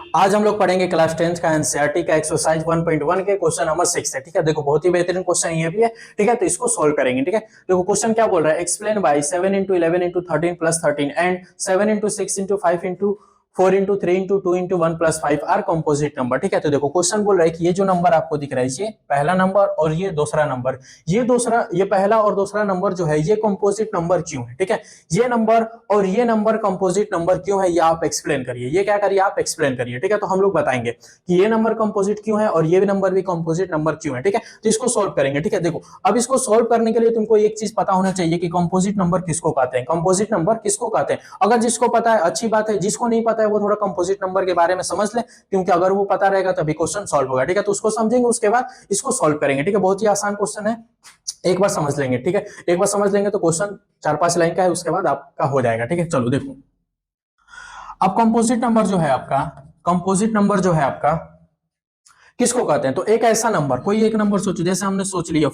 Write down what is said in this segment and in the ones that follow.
आज हम लोग पढ़ेंगे क्लास 10 का एनसीईआरटी का एक्सरसाइज 1.1 के क्वेश्चन नंबर 6 है। ठीक है, देखो बहुत ही बेहतरीन क्वेश्चन ये भी है। ठीक है, तो इसको सोल्व करेंगे। ठीक है, देखो क्वेश्चन क्या बोल रहा है, explain by 7 into 11 into 13 plus 13 and 7 into 6 into 5 into 4 into 3 into 2 into 1 plus 5 are composite number. ठीक है, तो देखो क्वेश्चन बोल रहा है कि ये जो नंबर आपको दिख रहा है ये पहला नंबर और ये दूसरा नंबर, ये पहला और दूसरा नंबर जो है ये कंपोजिट नंबर क्यों है। ठीक है, ये नंबर और ये नंबर कंपोजिट नंबर क्यों है ये आप एक्सप्लेन करिए। ये क्या करिए, आप एक्सप्लेन करिए। ठीक है, तो हम लोग बताएंगे कि ये नंबर कंपोजिट क्यों है और ये नंबर भी कंपोजिट नंबर क्यों है। ठीक है, तो इसको सोल्व करेंगे। ठीक है, देखो अब इसको सोल्व करने के लिए तुमको एक चीज पता होना चाहिए कि कंपोजिट नंबर किसको कहते हैं, कंपोजिट नंबर किसको कहते हैं। अगर जिसको पता है अच्छी बात है, जिसको नहीं पता है वो थोड़ा कंपोजिट नंबर के बारे में समझ ले, क्योंकि अगर वो पता रहेगा तभी क्वेश्चन सॉल्व होगा। ठीक है, तो उसको समझेंगे, उसके बाद इसको सॉल्व करेंगे। ठीक है, बहुत ही आसान क्वेश्चन है, एक बार समझ लेंगे। ठीक है, एक बार समझ लेंगे तो क्वेश्चन 4-5 लाइन का है, उसके बाद आपका हो जाएगा। ठीक है, चलो देखो अब कंपोजिट नंबर जो है आपका, कंपोजिट नंबर जो है आपका किसको कहते हैं। तो एक ऐसा नंबर, कोई एक नंबर सोचो, जैसे हमने सोच लिया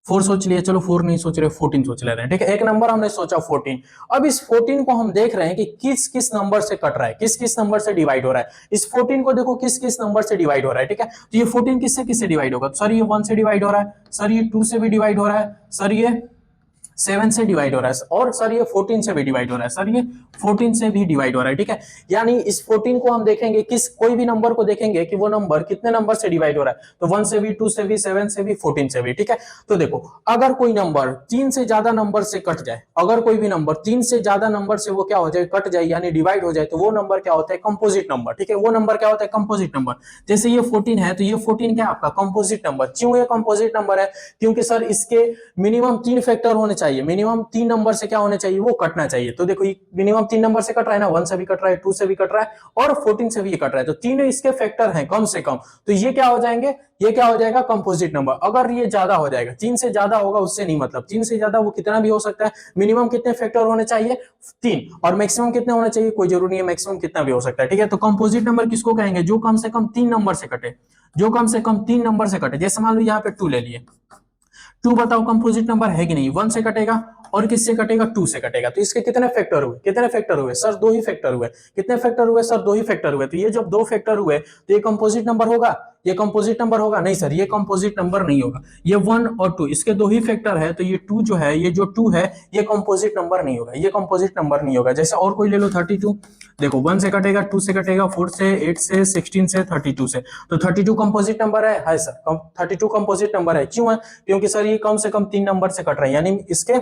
4 सोच लिया, चलो 4 नहीं सोच रहे 14 सोच ले रहे हैं। ठीक है, एक नंबर हमने सोचा 14। अब इस 14 को हम देख रहे हैं कि किस किस नंबर से कट रहा है, किस किस नंबर से डिवाइड हो रहा है। इस 14 को देखो किस किस नंबर से डिवाइड हो रहा है। ठीक है, तो ये 14 किससे किससे डिवाइड होगा, सर ये 1 से डिवाइड हो रहा है, सर ये 2 से भी डिवाइड हो रहा है, सर ये 7 से डिवाइड हो रहा है, और सर ये 14 से भी डिवाइड हो रहा है, सर ये 14 से भी डिवाइड हो रहा है। ठीक है, यानी इस 14 को हम देखेंगे, किस कोई भी नंबर को देखेंगे कि वो नंबर कितने नंबर से डिवाइड हो रहा है, तो 1 से भी, 2 से भी, 7 से भी, 14 से भी। ठीक है, तो देखो अगर कोई नंबर 3 से ज्यादा नंबर से कट जाए, अगर कोई भी नंबर 3 से ज्यादा नंबर से वो क्या हो जाए, कट जाए यानी डिवाइड हो जाए, तो वो नंबर क्या होता है, कंपोजिट नंबर। ठीक है, वो नंबर क्या होता है, कंपोजिट नंबर। जैसे ये 14 है तो ये 14 क्या आपका कंपोजिट नंबर। क्यों ये कंपोजिट नंबर है, क्योंकि सर इसके मिनिमम 3 फैक्टर होने चाहिए, मिनिमम 3 नंबर से क्या होने चाहिए, वो कटना चाहिए। तो देखो मिनिमम 3 नंबर से कट रहा है ना, 1 से भी कट रहा है, 2 से भी कट रहा है और 14 से भी ये कट रहा है, तो तीनों इसके फैक्टर हैं कम से कम। तो ये क्या हो जाएंगे, ये क्या हो जाएगा, कंपोजिट नंबर। अगर ये ज्यादा हो जाएगा, 3 से ज्यादा होगा उससे नहीं मतलब, 3 से ज्यादा वो कितना भी हो सकता है, मिनिमम कितने फैक्टर होने चाहिए, 3, और मैक्सिमम कितने होने चाहिए, कोई जरूरी नहीं है, मैक्सिमम कितना भी हो सकता है। ठीक है, तो कंपोजिट नंबर किसको कहेंगे, जो कम से कम 3 नंबर से कटे, जो कम से कम 3 नंबर से कटे। जैसे मान लो यहाँ पे 2 ले लिए, 2 बताओ कंपोजिट नंबर है कि नहीं, 1 से कटेगा और किससे कटेगा, 2 से कटेगा। तो इसके कितने फैक्टर हुए, कितने फैक्टर हुए सर, 2 ही फैक्टर हुए। कितने फैक्टर हुए सर, 2 ही फैक्टर हुए। तो ये जब 2 फैक्टर हुए तो ये कंपोजिट नंबर होगा, ये कंपोजिट नंबर होगा नहीं सर, ये कंपोजिट नंबर नहीं होगा। ये 1 और 2 इसके 2 ही फैक्टर है, तो ये 2 जो है, ये जो 2 है ये कंपोजिट नंबर नहीं होगा, ये कंपोजिट नंबर नहीं होगा। जैसे और कोई ले लो 32, देखो 1 से कटेगा, 2 से कटेगा, 4 से, 8 से, 16 से, 32 से, तो 32 कंपोजिट नंबर है सर, 32 कंपोजिट नंबर है। क्यों है, क्योंकि सर ये कम से कम 3 नंबर से कट रहा है, यानी इसके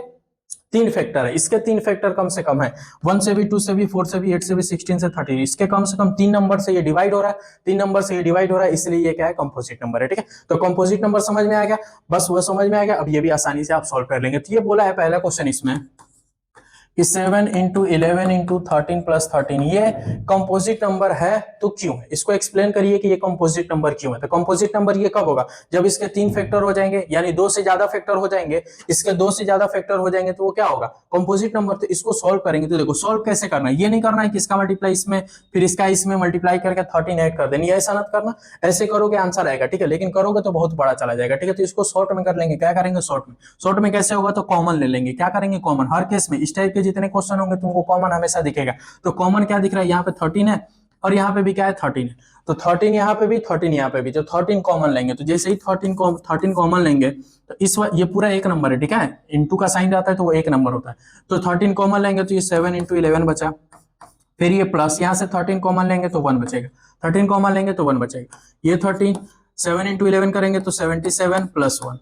3 फैक्टर है, इसके 3 फैक्टर कम से कम है, 1 से भी, 2 से भी, 4 से भी, 8 से भी, 16 से 30, इसके कम से कम 3 नंबर से ये डिवाइड हो रहा है, 3 नंबर से ये डिवाइड हो रहा है, इसलिए ये क्या है, कंपोजिट नंबर है। ठीक है, तो कंपोजिट नंबर समझ में आ गया, बस वो समझ में आ गया। अब ये भी आसानी से आप सॉल्व कर लेंगे। तो ये बोला है पहला क्वेश्चन इसमें कि 7 into 11 into 13 plus 13 ये कंपोजिट नंबर है तो क्यों है, इसको एक्सप्लेन करिए कि ये कंपोजिट नंबर क्यों है। तो कंपोजिट नंबर ये कब होगा, जब इसके 3 फैक्टर हो जाएंगे, यानी 2 से ज्यादा फैक्टर हो जाएंगे, इसके 2 से ज्यादा फैक्टर हो जाएंगे तो वो क्या होगा, कंपोजिट नंबर। तो इसको सॉल्व करेंगे तो देखो सॉल्व कैसे करना है, ये नहीं करना है कि इसका मल्टीप्लाई इसमें फिर इसका इसमें मल्टीप्लाई करके 13 ऐड कर देनी, ऐसा मत करना, ऐसे करोगे आंसर आएगा। ठीक है, लेकिन करोगे तो बहुत बड़ा चला जाएगा। ठीक है, तो इसको शॉर्ट में कर लेंगे, क्या करेंगे शॉर्ट में कैसे होगा, तो कॉमन ले लेंगे। क्या करेंगे, कॉमन। हर केस में इस टाइप के जितने क्वेश्चन होंगे तुमको कॉमन हमेशा दिखेगा। तो कॉमन क्या दिख रहा है, यहाँ पे 13 है और यहाँ पे भी क्या है, 13 है, तो 13 यहाँ पे भी, 13 यहाँ पे भी, तो 13 कॉमन लेंगे। तो जैसे ही 13 कॉमन लेंगे तो इस ये पूरा एक नंबर है। ठीक है, इंटू का साइन आता है तो वो एक नंबर होता है, तो 13 कॉमन लेंगे तो ये 7 into 11 बचा, फिर ये प्लस, यहाँ से 13 कॉमन लेंगे तो 1 बचेगा, 13 कॉमन लेंगे तो 1 बचेगा, ये 13 7 into 11 करेंगे तो 77 प्लस 1,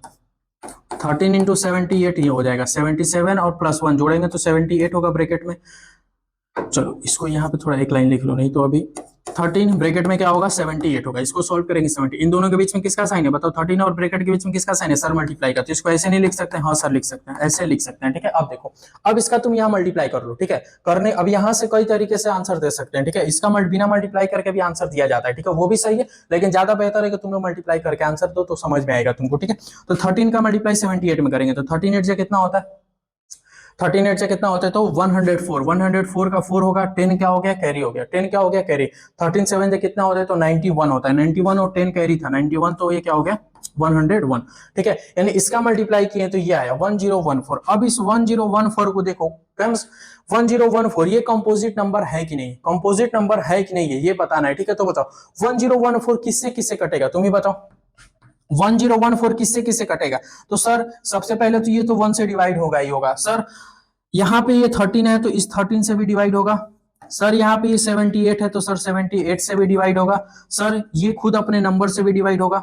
13 into 78 ये हो जाएगा 77 और प्लस 1 जोड़ेंगे तो 78 होगा ब्रैकेट में। चलो इसको यहाँ पे थोड़ा एक लाइन लिख लो, नहीं तो अभी 13 ब्रैकेट में क्या होगा, 78 होगा। इसको सॉल्व करेंगे 70, इन दोनों के बीच में किसका साइन है बताओ, 13 और ब्रैकेट के बीच में किसका साइन है, सर मल्टीप्लाई का। तो इसको ऐसे नहीं लिख सकते, हाँ सर लिख सकते हैं, ऐसे लिख सकते हैं। ठीक है, अब देखो अब इसका तुम यहाँ मल्टीप्लाई कर लो। ठीक है, करने अब यहाँ से कई तरीके से आंसर दे सकते हैं। ठीक है, इसका बिना मल्टीप्लाई करके भी आंसर दिया जाता है। ठीक है, वो भी सही है, लेकिन ज्यादा बेहतर है कि तुम लोग मल्टीप्लाई करके आंसर दो तो समझ में आएगा तुमको। ठीक है, तो 13 का मल्टीप्लाई 78 में करेंगे तो 13 8 कितना होता है, 38 से कितना होता है तो 104, 104 का 4 होगा, 10 क्या हो गया कैरी हो गया, 10 क्या हो गया कैरी, 13 7 से कितना होता है तो 91 होता है, 91 और 10 कैरी था 91, तो ये क्या हो गया 101, ठीक है। यानी इसका मल्टीप्लाई किए तो ये आया 1014। अब इस 1014 को देखो फ्रेंड्स, 1014 ये कंपोजिट नंबर है कि नहीं, कंपोजिट नंबर है कि नहीं है ये बताना है, ठीक है। तो बताओ 1014 किससे किससे कटेगा, तुम ही बताओ 1014 किससे किससे कटेगा। तो सर सबसे पहले तो ये तो 1 से डिवाइड होगा ही होगा सर, यहाँ पे ये 13 है तो इस 13 से भी डिवाइड होगा सर, यहाँ पे ये 78 है तो सर 78 से भी डिवाइड होगा सर, ये खुद अपने नंबर से भी डिवाइड होगा,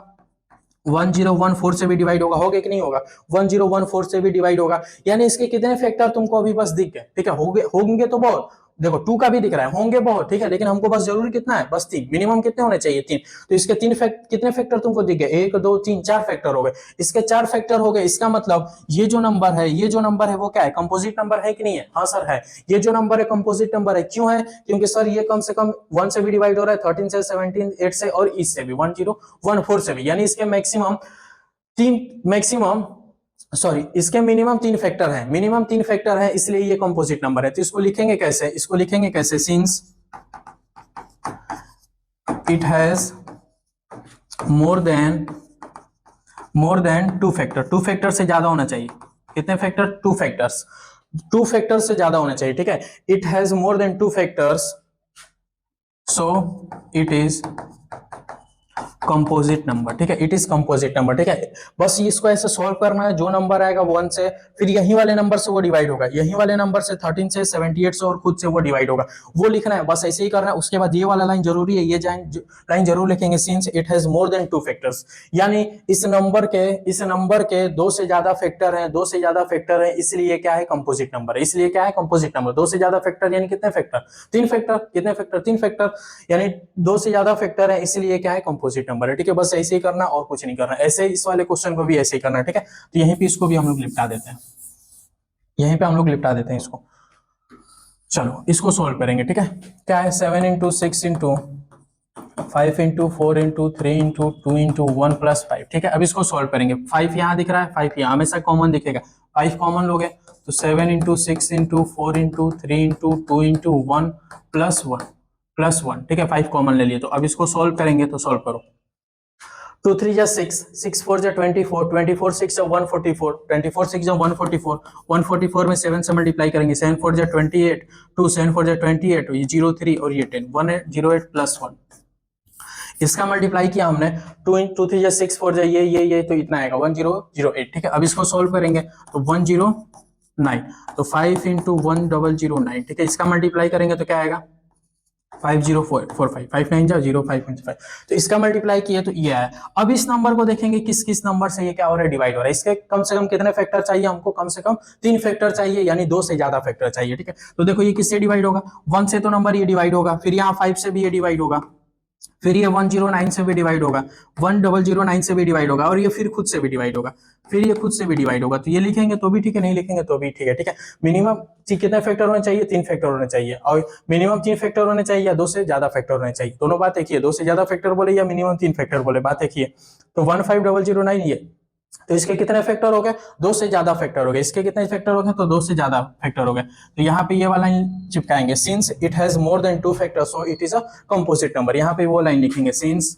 1014 से भी डिवाइड होगा, होगा कि नहीं होगा, 1014 से भी डिवाइड होगा। यानी इसके कितने फैक्टर तुमको अभी बस दिख गए, ठीक है, होंगे तो बहुत, देखो 2 का भी दिख रहा है, होंगे बहुत, ठीक है, लेकिन हमको बस जरूरी कितना है बस 3, मिनिमम कितने होने चाहिए 3, तो इसके कितने फैक्टर तुमको दिख गए, 1 2 3 4 फैक्टर हो गए, इसके 4 फैक्टर हो गए, इसका मतलब ये जो नंबर है, ये जो नंबर है वो क्या है कंपोजिट नंबर है कि नहीं है, हाँ सर है, ये जो नंबर है कंपोजिट नंबर है, क्यों है, क्योंकि सर ये कम से कम 1 से भी डिवाइड हो रहा है, 13 से 17 8 से और इससे भी 1014 से भी, यानी इसके इसके मिनिमम 3 फैक्टर है, मिनिमम 3 फैक्टर है, इसलिए ये कंपोजिट नंबर है। तो इसको लिखेंगे कैसे, इसको लिखेंगे कैसे, since it has more than 2 factor, 2 factor से ज्यादा होना चाहिए, कितने फैक्टर 2 फैक्टर्स, 2 फैक्टर से ज्यादा होना चाहिए, ठीक है। It has more than 2 factors so it is composite number, ठीक है, इट इज कंपोजिट नंबर, ठीक है। बस इसको ऐसे सॉल्व करना है, जो नंबर आएगा 1 से, फिर यही वाले नंबर से वो डिवाइड होगा, यही वाले नंबर से 13 से 78 से और खुद से वो डिवाइड होगा, वो लिखना है, बस ऐसे ही करना है। उसके बाद ये वाला लाइन जरूरी है, ये लाइन जरूर लिखेंगे, since it has more than 2 factors, यानी इस नंबर के 2 से ज्यादा फैक्टर हैं, 2 से ज्यादा फैक्टर है, इसलिए क्या है कंपोजिट नंबर है, इसलिए क्या है कंपोजिट नंबर, 2 से ज्यादा फैक्टर यानी कितने फैक्टर 3 फैक्टर, कितने फैक्टर 3 फैक्टर, यानी 2 से ज्यादा फैक्टर है, इसलिए क्या है कंपोजिट नंबर है, ठीक है। बस ऐसे ही करना और कुछ नहीं करना, ऐसे इस वाले क्वेश्चन को भी ऐसे ही करना, ठीक है। तो यहीं पे इसको भी हम लोग लिपटा देते हैं, यहीं पे हम लोग लिपटा देते हैं इसको, चलो इसको सोल्व करेंगे, ठीक है। क्या है 7 into 6 into 5 into 4 into 3 into 2 into 1 plus 5, ठीक है। अब इसको सोल्व करेंगे, 5 यहाँ दिख रहा है, 5 यहाँ हमेशा कॉमन दिखेगा, 5 कॉमन लोगे तो 7 into 6 into 4 into 3 into 2 into 1 plus 1, ठीक है, 5 कॉमन ले लिए। तो अब इसको सोल्व करेंगे, तो सोल्व करो, 2 3 जा 6, 6 4 जा 24, 24 6 जा 144, 24 6 जा 144, 144 में 7 से मल्टीप्लाई करेंगे, 7 4 जा 28, 2 7 4 जा 28, ये 0 3 और ये 10, 1 08 प्लस 1, इसका मल्टीप्लाई किया हमने, 2 3 जा 6 4 जा ये तो इतना आएगा 1008, ठीक है। अब इसको सोल्व करेंगे तो 109, तो 5 इंटू 1009, ठीक है, इसका मल्टीप्लाई करेंगे तो क्या आएगा 5045, 5 9 जा 0 5 5, तो इसका मल्टीप्लाई किया तो ये आया। अब इस नंबर को देखेंगे किस किस नंबर से ये क्या हो रहा है डिवाइड हो रहा है, इसके कम से कम कितने फैक्टर चाहिए हमको, कम से कम 3 फैक्टर चाहिए, यानी 2 से ज्यादा फैक्टर चाहिए, ठीक है। तो देखो ये किससे डिवाइड होगा, 1 से तो नंबर ये डिवाइड होगा, फिर यहाँ 5 से भी ये डिवाइड होगा, फिर ये 109 से भी डिवाइड होगा, 1009 से भी डिवाइड होगा, और ये फिर खुद से भी डिवाइड होगा, फिर ये खुद से भी डिवाइड होगा। तो ये लिखेंगे तो भी ठीक है, नहीं लिखेंगे तो भी ठीक है, ठीक है। मिनिमम कितने फैक्टर होने चाहिए, 3 फैक्टर होने चाहिए, और मिनिमम 3 फैक्टर होने चाहिए या 2 से ज्यादा फैक्टर होने चाहिए, दोनों बात एक ही है, 2 से ज्यादा फैक्टर बोले या मिनिमम 3 फैक्टर बोले, बात एक ही है। तो 15009 ये, तो इसके कितने फैक्टर हो गए, 2 से ज्यादा फैक्टर हो गए, इसके कितने फैक्टर हो गए तो 2 से ज्यादा फैक्टर हो गए। तो यहाँ पे ये वाला लाइन चिपकाएंगे, since it has more than 2 factor so it is a composite number, यहाँ पे वो लाइन लिखेंगे, since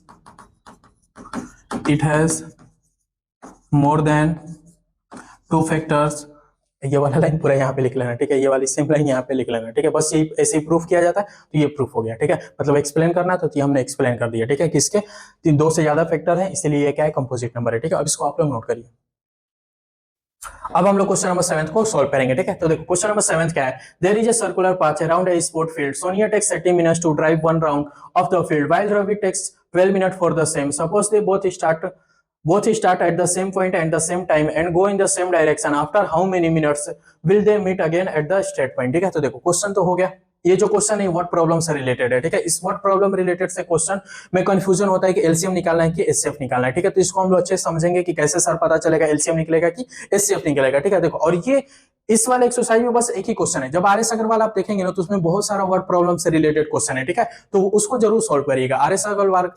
it has more than 2 factors, ये वाला लाइन पूरा यहाँ पे लिख लेना, ठीक है, ये वाली सेम लाइन यहाँ पे लिख लेना, ठीक है। बस ये ऐसे ही प्रूफ किया जाता है, तो ये प्रूफ हो गया, ठीक है, मतलब एक्सप्लेन करना तो ये हमने एक्सप्लेन कर दिया, ठीक है, किसके 2 से ज्यादा फैक्टर है, इसलिए ये क्या है कंपोजिट नंबर है, ठीक है। अब इसको आप लोग नोट करिए। अब हम लोग क्वेश्चन नंबर 7 को सॉल्व करेंगे, ठीक है। तो देखो क्वेश्चन नंबर 7 क्या है, there is a circular path around a sport field, Sonia takes 30 minutes to drive one round of the field while Ravi takes 12 minute for the same, suppose they both start at the same point at the same time and go in the same direction, after how many minutes will they meet again at the straight point, ठीक है। तो देखो question तो हो गया, ये जो question है व्हाट प्रॉब्लम से रिलेटेड है, ठीक है। इस व्हाट प्रॉब्लम रिलेटेड से क्वेश्चन में कंफ्यूजन होता है कि एलसीएम निकालना है कि एचसीएफ निकालना है, ठीक है। तो इसको हम लोग अच्छे से समझेंगे कि कैसे सर पता चलेगा एलसीएम निकलेगा कि एचसीएफ निकलेगा, ठीक है। देखो, और ये इस वाले एक्सरसाइज में बस एक ही क्वेश्चन है, जब आर एस अग्रवाल आप देखेंगे ना तो उसमें बहुत सारा वर्ड प्रॉब्लम से रिलेटेड क्वेश्चन है, ठीक है, तो उसको जरूर सॉल्व करिएगा। R S Agarwal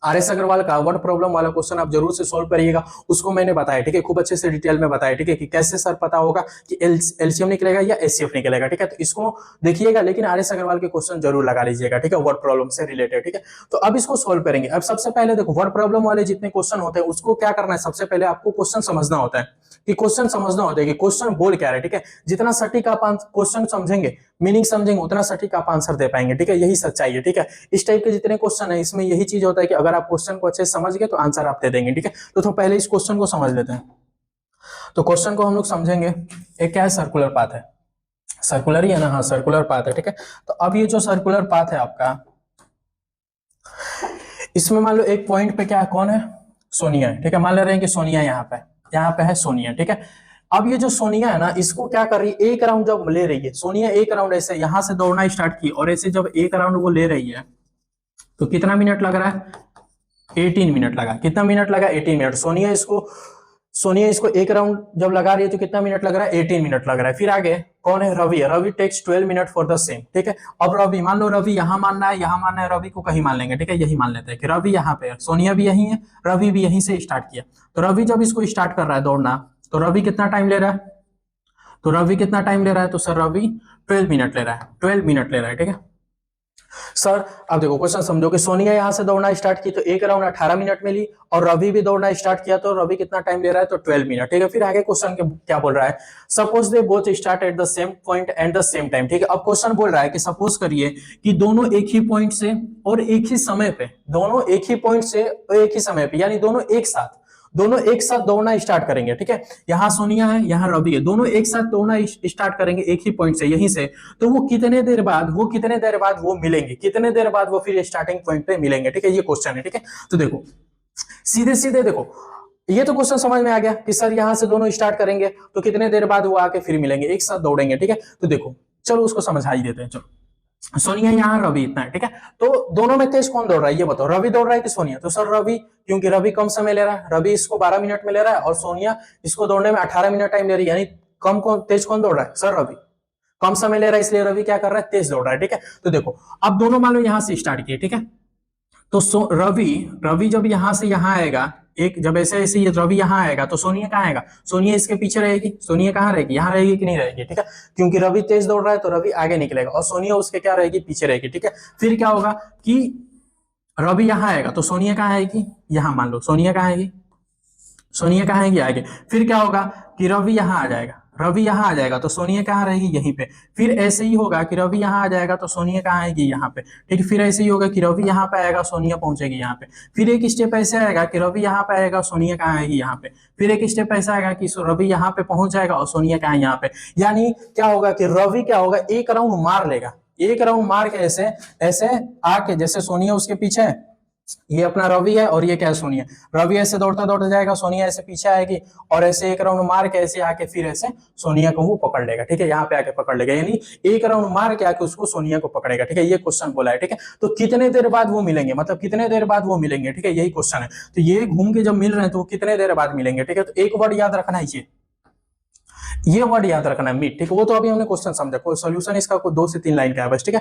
R S. Agarwal का वर्ड प्रॉब्लम वाला क्वेश्चन आप जरूर से सॉल्व करिएगा, उसको मैंने बताया, ठीक है, खूब अच्छे से डिटेल में बताया, ठीक है, कि कैसे सर पता होगा कि एलसीएम निकलेगा या एचसीएफ निकलेगा, ठीक है, तो इसको देखिएगा, लेकिन आर.एस. अग्रवाल के क्वेश्चन जरूर लगा लीजिएगा, ठीक है, वर्ड प्रॉब्लम से रिलेटेड, ठीक है। तो अब इसको सॉल्व करेंगे। अब सबसे पहले देखो, वर्ड प्रॉब्लम वाले जितने क्वेश्चन होते हैं उसको क्या करना है, सबसे पहले आपको क्वेश्चन समझना होता है, कि क्वेश्चन समझना होता है कि क्वेश्चन बोल क्या रहा है, ठीक है। जितना सटीक आप क्वेश्चन समझेंगे, मीनिंग समझेंगे, उतना सटीक आप आंसर दे पाएंगे, ठीक है, यही सच्चाई है, ठीक है। इस टाइप के जितने क्वेश्चन है इसमें यही चीज होता है कि अगर आप क्वेश्चन को अच्छे से समझ गए तो आंसर आप दे देंगे, ठीक है। तो पहले इस क्वेश्चन को समझ लेते हैं। तो क्वेश्चन को हम लोग समझेंगे, एक क्या है, सर्कुलर पाथ है, सर्कुलर ही है ना, हाँ सर्कुलर पाथ है, ठीक है। तो अब ये जो सर्कुलर पाथ है आपका, इसमें मान लो एक पॉइंट पे क्या है, कौन है, सोनिया है, ठीक है, मान ले रहे हैं कि सोनिया यहाँ पे है सोनिया, ठीक है। अब ये जो सोनिया है ना, इसको क्या कर रही है, एक राउंड जब ले रही है सोनिया, एक राउंड ऐसे यहां से दौड़ना स्टार्ट की, और ऐसे जब एक राउंड वो ले रही है तो कितना मिनट लग रहा है, 18 मिनट लगा। कितना मिनट लगा, 18 मिनट। सोनिया इसको एक राउंड जब लगा रही है तो कितना मिनट लग रहा है, 18 मिनट लग रहा है। फिर आगे कौन है, रवि है, Ravi takes 12 minute for the same, ठीक है। अब रवि, मान लो रवि यहाँ मानना है, यहाँ मानना है, रवि को कहीं मान लेंगे, ठीक है, यही मान लेते हैं कि रवि यहाँ पे है, सोनिया भी यही है, रवि भी यहीं से स्टार्ट किया। तो रवि जब इसको स्टार्ट कर रहा है दौड़ना, तो रवि कितना टाइम ले रहा है, तो रवि कितना टाइम ले रहा है, तो सर रवि 12 मिनट ले रहा है, 12 मिनट ले रहा है, ठीक है सर। अब देखो क्वेश्चन समझो कि सोनिया यहां से दौड़ना स्टार्ट की तो एक राउंड 18 मिनट में ली, और रवि भी दौड़ना स्टार्ट किया तो रवि कितना टाइम ले रहा है, तो 12 मिनट, ठीक है। फिर आगे क्वेश्चन क्या बोल रहा है, suppose they both start at the same point and the same time, ठीक है। अब क्वेश्चन बोल रहा है कि सपोज करिए कि दोनों एक ही पॉइंट से और एक ही समय पे, दोनों एक ही पॉइंट से और एक ही समय पे, यानी दोनों एक साथ दौड़ना स्टार्ट करेंगे, ठीक है। यहाँ सोनिया है, यहाँ रवि है, दोनों एक साथ दौड़ना स्टार्ट करेंगे एक ही पॉइंट से, यहीं से। तो वो कितने देर बाद वो मिलेंगे, कितने देर बाद वो फिर स्टार्टिंग पॉइंट पे मिलेंगे, ठीक है, ये क्वेश्चन है, ठीक है। तो देखो सीधे सीधे देखो, ये तो क्वेश्चन समझ में आ गया कि सर यहां से दोनों स्टार्ट करेंगे तो कितने देर बाद वो आके फिर मिलेंगे, एक साथ दौड़ेंगे, ठीक है। तो देखो चलो उसको समझा ही देते हैं, चलो। सोनिया यहाँ, रवि इतना है, ठीक है। तो दोनों में तेज कौन दौड़ रहा है, ये बताओ, रवि दौड़ रहा है कि सोनिया, तो सर रवि, क्योंकि रवि कम समय ले रहा है, रवि इसको 12 मिनट में ले रहा है और सोनिया इसको दौड़ने में 18 मिनट टाइम ले रही है, यानी तेज कौन दौड़ रहा है, सर रवि। कम समय ले रहा है इसलिए रवि क्या कर रहा है, तेज दौड़ रहा है, ठीक है। तो देखो अब दोनों मान लो यहां से स्टार्ट किए, ठीक है। तो रवि जब यहां से यहां आएगा, एक जब ऐसे ऐसे ये रवि यहाँ आएगा तो सोनिया कहाँ आएगा, सोनिया इसके पीछे रहेगी, सोनिया कहाँ रहेगी, यहाँ रहेगी कि नहीं रहेगी, ठीक है। क्योंकि रवि तेज दौड़ रहा है तो रवि आगे निकलेगा और सोनिया उसके क्या रहेगी, पीछे रहेगी, ठीक है। फिर क्या होगा कि रवि यहाँ आएगा तो सोनिया कहाँ आएगी, यहाँ मान लो सोनिया कहाँ आएगी, सोनिया कहाँ आएगी, आगे। फिर क्या होगा कि रवि यहाँ आ जाएगा, रवि यहाँ आ जाएगा तो सोनिया कहाँ रहेगी, यहीं पे। फिर ऐसे ही होगा कि रवि यहाँ आ जाएगा तो सोनिया कहाँ आएगी, यहाँ पे, ठीक है। फिर ऐसे ही होगा कि रवि यहाँ पे आएगा, सोनिया पहुंचेगी यहाँ पे। फिर एक स्टेप ऐसे आएगा कि रवि यहाँ पे आएगा, सोनिया कहाँ आएगी, यहाँ पे। फिर एक स्टेप ऐसा आएगा कि रवि यहाँ पे पहुंच जाएगा और सोनिया कहाँ यहाँ पे। यानी क्या होगा कि रवि क्या होगा, एक राउंड मार लेगा, एक राउंड मार के ऐसे ऐसे आके, जैसे सोनिया उसके पीछे है, ये अपना रवि है और ये क्या है, सोनिया। रवि ऐसे दौड़ता दौड़ता जाएगा, सोनिया ऐसे पीछे आएगी और ऐसे एक राउंड मार के ऐसे आके फिर ऐसे सोनिया को वो पकड़ लेगा, ठीक है, यहाँ पे आके पकड़ लेगा, यानी एक राउंड मार के आके उसको सोनिया को पकड़ेगा, ठीक है। ये क्वेश्चन बोला है, ठीक है। तो कितने देर बाद वो मिलेंगे, मतलब कितने देर बाद वो मिलेंगे, ठीक है, यही क्वेश्चन है। तो ये घूम के जब मिल रहे हैं तो वो कितने देर बाद मिलेंगे, ठीक है। तो एक वर्ड याद रखना है, ये वर्ड याद रखना है, मीट, ठीक है। वो तो अभी हमने क्वेश्चन समझा, कोई सोल्यूशन इसका 2 से 3 लाइन का है बस, ठीक है।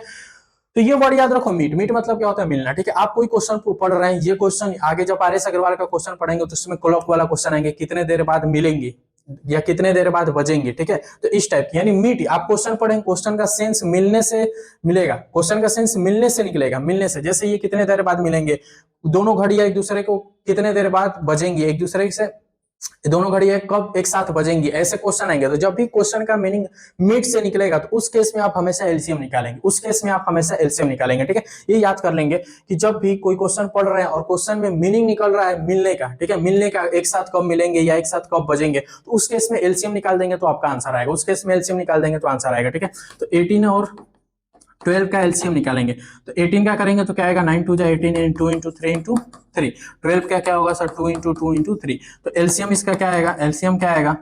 तो ये वर्ड याद रखो, मीट। मीट मतलब क्या होता है, मिलना, ठीक है। आप कोई क्वेश्चन पढ़ रहे हैं, ये क्वेश्चन आगे जब आर.एस. अग्रवाल का क्वेश्चन पढ़ेंगे तो उसमें क्लॉक वाला क्वेश्चन आएंगे, कितने देर बाद मिलेंगे या कितने देर बाद बजेंगे, ठीक है। तो इस टाइप की, यानी मीट आप क्वेश्चन पढ़ेंगे, क्वेश्चन का सेंस मिलने से मिलेगा, क्वेश्चन का सेंस मिलने से निकलेगा, मिलने से। जैसे ये कितने देर बाद मिलेंगे, दोनों घड़ियां एक दूसरे को कितने देर बाद बजेंगी, एक दूसरे से दोनों घड़ियां कब एक साथ बजेंगी, ऐसे क्वेश्चन आएंगे। तो जब भी क्वेश्चन का मीनिंग मीट से निकलेगा तो उस केस में आप हमेशा एलसीएम निकालेंगे, उस केस में आप हमेशा एलसीएम निकालेंगे, ठीक है। ये याद कर लेंगे कि जब भी कोई क्वेश्चन पढ़ रहे हैं और क्वेश्चन में मीनिंग निकल रहा है मिलने का, ठीक है, मिलने का, एक साथ कब मिलेंगे या एक साथ कब बजेंगे, तो उस केस में एलसीएम निकाल देंगे तो आपका आंसर आएगा, उस केस में एलसीएम निकाल देंगे तो आंसर आएगा, ठीक है। तो 18 और 12 का एलसीएम निकालेंगे तो 18 क्या करेंगे तो क्या आएगा, 9 2 जा 18 2 इंटू 3 इंटू 3। 12 का क्या होगा सर, 2 इंटू 2 इंटू 3। तो एलसीएम इसका क्या आएगा, एलसीएम क्या आएगा,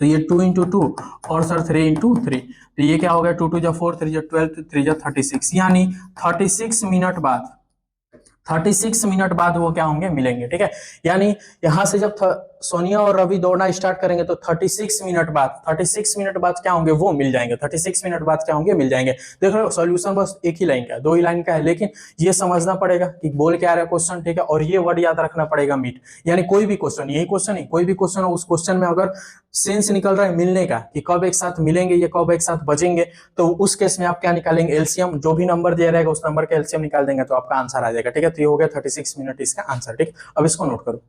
तो ये 2 इंटू 2 और सर 3 इंटू 3। तो ये क्या हो गया, 2 2 जा 4 3 जा 12 3 जा 36, यानी 36 मिनट बाद, 36 मिनट बाद वो क्या होंगे, मिलेंगे, ठीक है। यानी यहां से जब सोनिया और रवि दौड़ना स्टार्ट करेंगे तो 36 मिनट बाद, 36 मिनट बाद क्या होंगे, वो मिल जाएंगे, 36 मिनट बाद क्या होंगे, मिल जाएंगे। देख रहे हो सॉल्यूशन बस एक ही लाइन का है, 2 ही लाइन का है, लेकिन ये समझना पड़ेगा कि बोल क्या रहा है क्वेश्चन, ठीक है। और ये वर्ड याद रखना पड़ेगा मीट, यानी कोई भी क्वेश्चन, यही क्वेश्चन नहीं, कोई भी क्वेश्चन हो, उस क्वेश्चन में अगर सेंस निकल रहा है मिलने का कि कब एक साथ मिलेंगे, ये कब एक साथ बजेंगे, तो उस केस में आप क्या निकालेंगे, एलसीएम, जो भी नंबर दिया रहेगा उस नंबर का एलसीएम निकाल देंगे तो आपका आंसर आ जाएगा, ठीक है। तो ये हो गया 36 मिनट इसका आंसर, ठीक। अब इसको नोट करो।